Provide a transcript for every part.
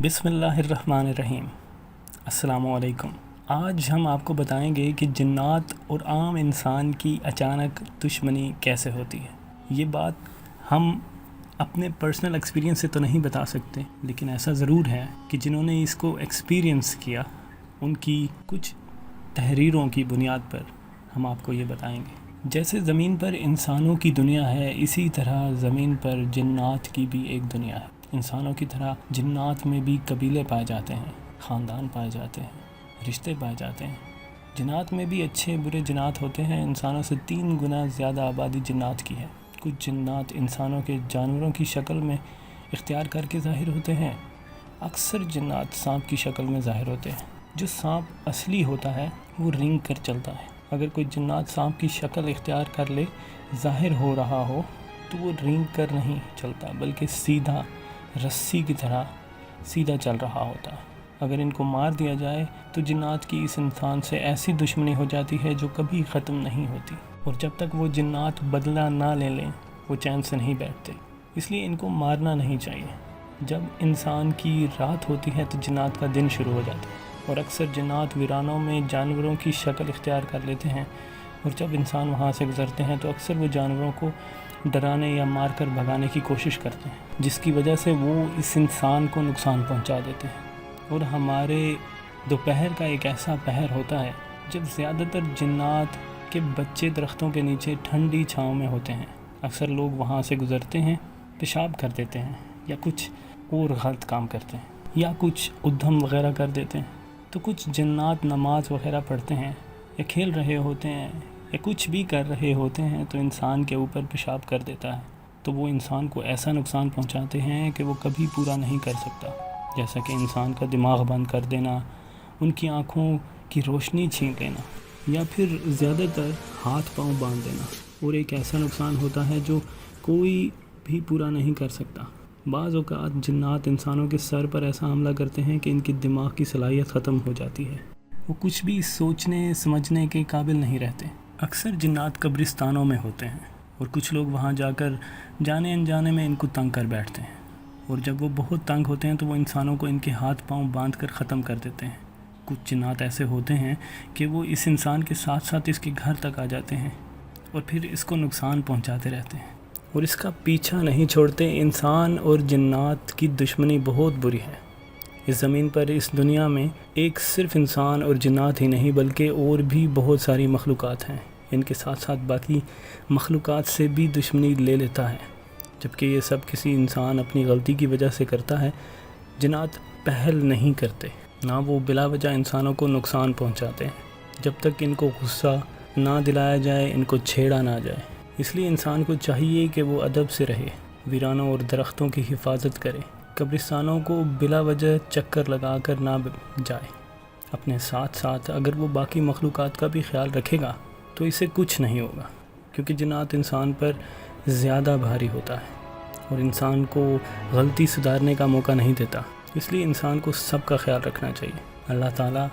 बिस्मिल्लाहिर्रहमानिर्रहीम। अस्सलाम वालेकुम। आज हम आपको बताएंगे कि जिन्नात और आम इंसान की अचानक दुश्मनी कैसे होती है। ये बात हम अपने पर्सनल एक्सपीरियंस से तो नहीं बता सकते, लेकिन ऐसा ज़रूर है कि जिन्होंने इसको एक्सपीरियंस किया उनकी कुछ तहरीरों की बुनियाद पर हम आपको ये बताएंगे। जैसे ज़मीन पर इंसानों की दुनिया है, इसी तरह ज़मीन पर जिन्नात की भी एक दुनिया है। इंसानों की तरह जिन्नात में भी कबीले पाए जाते हैं, ख़ानदान पाए जाते हैं, रिश्ते पाए जाते हैं। जिन्नात में भी अच्छे बुरे जिन्नात होते हैं। इंसानों से 3 गुना ज़्यादा आबादी जिन्नात की है। कुछ जिन्नात इंसानों के जानवरों की शक्ल में इख्तियार करके ज़ाहिर होते हैं। अक्सर जिन्नात सांप की शक्ल में ज़ाहिर होते हैं। जो सांप असली होता है वो रेंग कर चलता है। अगर कोई जिन्नात सांप की शक्ल इख्तियार कर ले, ज़ाहिर हो रहा हो, तो वो रेंग कर नहीं चलता, बल्कि सीधा रस्सी की तरह सीधा चल रहा होता है। अगर इनको मार दिया जाए तो जिन्नात की इस इंसान से ऐसी दुश्मनी हो जाती है जो कभी ख़त्म नहीं होती, और जब तक वो जिन्नात बदला ना ले लें वो चैन से नहीं बैठते। इसलिए इनको मारना नहीं चाहिए। जब इंसान की रात होती है तो जिन्नात का दिन शुरू हो जाता है, और अक्सर जिन्नात वीरानों में जानवरों की शक्ल इख्तियार कर लेते हैं, और जब इंसान वहाँ से गुज़रते हैं तो अक्सर वो जानवरों को डराने या मार कर भगाने की कोशिश करते हैं, जिसकी वजह से वो इस इंसान को नुकसान पहुंचा देते हैं। और हमारे दोपहर का एक ऐसा पहर होता है जब ज़्यादातर जिन्नात के बच्चे दरख्तों के नीचे ठंडी छांव में होते हैं। अक्सर लोग वहाँ से गुज़रते हैं, पेशाब कर देते हैं, या कुछ और गलत काम करते हैं, या कुछ उद्यम वगैरह कर देते हैं। तो कुछ जिन्नात नमाज वगैरह पढ़ते हैं, या खेल रहे होते हैं, या कुछ भी कर रहे होते हैं, तो इंसान के ऊपर पेशाब कर देता है। तो वो इंसान को ऐसा नुकसान पहुंचाते हैं कि वो कभी पूरा नहीं कर सकता। जैसा कि इंसान का दिमाग बंद कर देना, उनकी आँखों की रोशनी छीन लेना, या फिर ज़्यादातर हाथ पांव बांध देना। और एक ऐसा नुकसान होता है जो कोई भी पूरा नहीं कर सकता। बाज़ औक़ात जिन्नात इंसानों के सर पर ऐसा हमला करते हैं कि इनकी दिमाग की सलाहियत ख़त्म हो जाती है। वो कुछ भी सोचने समझने के काबिल नहीं रहते। अक्सर जिन्नात कब्रिस्तानों में होते हैं, और कुछ लोग वहाँ जाकर जाने अनजाने में इनको तंग कर बैठते हैं। और जब वो बहुत तंग होते हैं तो वो इंसानों को इनके हाथ पांव बांध कर ख़त्म कर देते हैं। कुछ जिन्नात ऐसे होते हैं कि वो इस इंसान के साथ साथ इसके घर तक आ जाते हैं, और फिर इसको नुकसान पहुँचाते रहते हैं, और इसका पीछा नहीं छोड़ते। इंसान और जिन्नात की दुश्मनी बहुत बुरी है। इस ज़मीन पर, इस दुनिया में एक सिर्फ इंसान और जिन्नात ही नहीं, बल्कि और भी बहुत सारी मखलूक़ात हैं। इनके साथ साथ बाकी मखलूक़ात से भी दुश्मनी ले लेता है, जबकि ये सब किसी इंसान अपनी गलती की वजह से करता है। जिन्नात पहल नहीं करते, ना वो बिला वजह इंसानों को नुकसान पहुंचाते हैं। जब तक इनको गुस्सा ना दिलाया जाए, इनको छेड़ा ना जाए। इसलिए इंसान को चाहिए कि वो अदब से रहे, वीरानों और दरख्तों की हिफाजत करे, कब्रिस्तानों को बिला वजह चक्कर लगा कर ना जाए। अपने साथ साथ अगर वो बाकी मखलूक़ात का भी ख्याल रखेगा तो इसे कुछ नहीं होगा, क्योंकि जिन्नात इंसान पर ज़्यादा भारी होता है और इंसान को गलती सुधारने का मौका नहीं देता। इसलिए इंसान को सबका ख्याल रखना चाहिए। अल्लाह ताला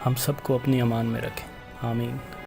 हम सबको अपनी अमान में रखे। आमीन।